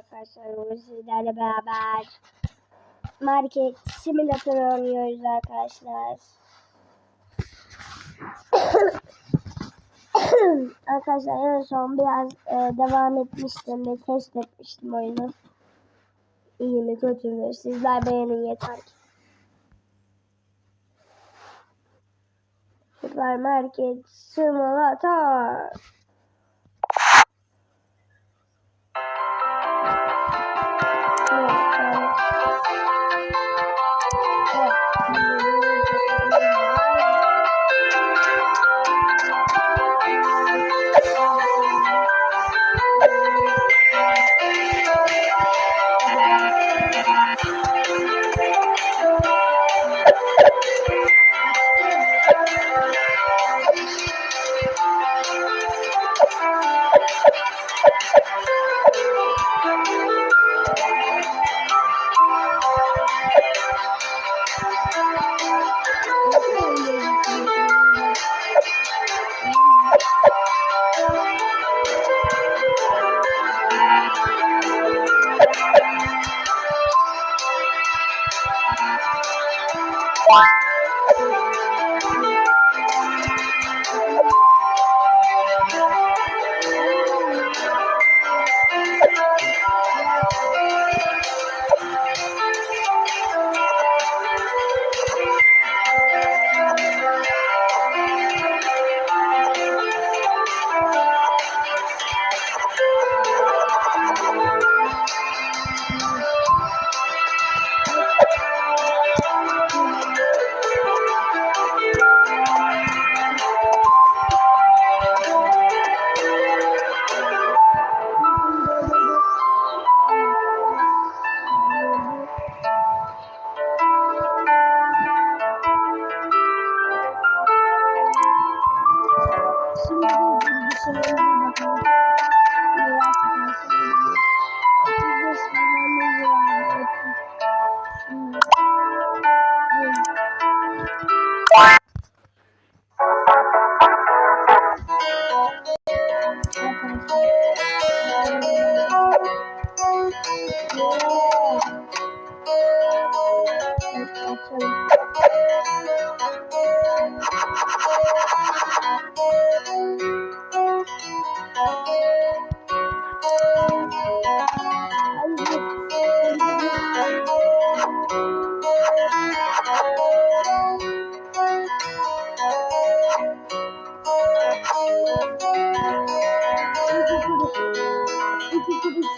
Arkadaşlar bugün sizlerle beraber market simülatörü oynuyoruz arkadaşlar. Arkadaşlar en son biraz devam etmiştim ve test etmiştim oyunu. İyi mi kötü mü? Sizler beğenin yeter ki. Süpermarket simülatör.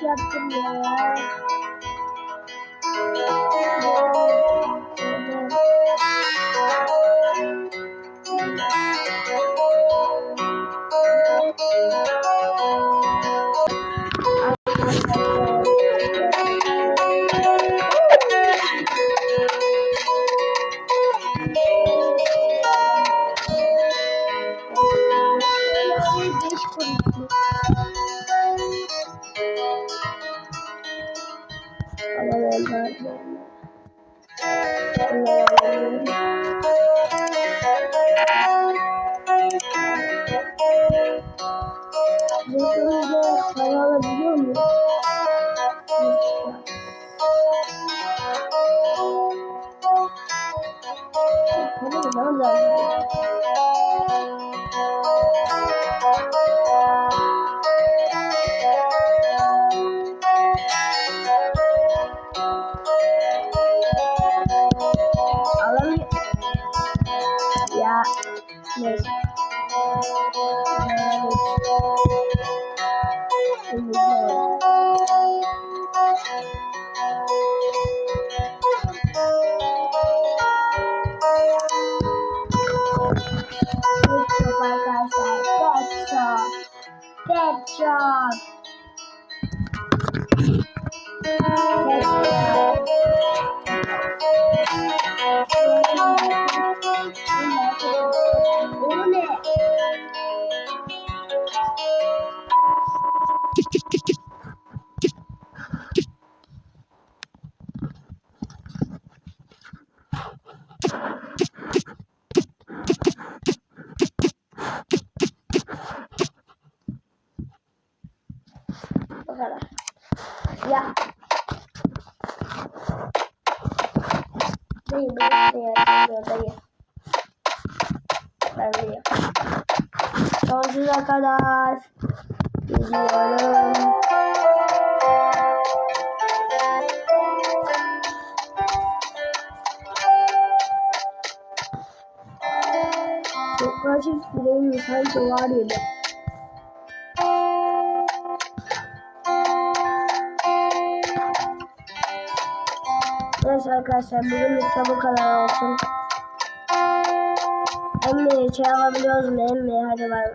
Yaptım ya. Alabiliyor muyum? Ya. Dayı beni ne yaşamıyor dayı. Ben dayı. Sonsuza kadar gidiyorum. Çok karışık direğim sanki var gibi. Neyse arkadaşlar bugünlük de bu kadar olsun. Emmi çay alabiliyoruz mu Emmi? Hadi bay.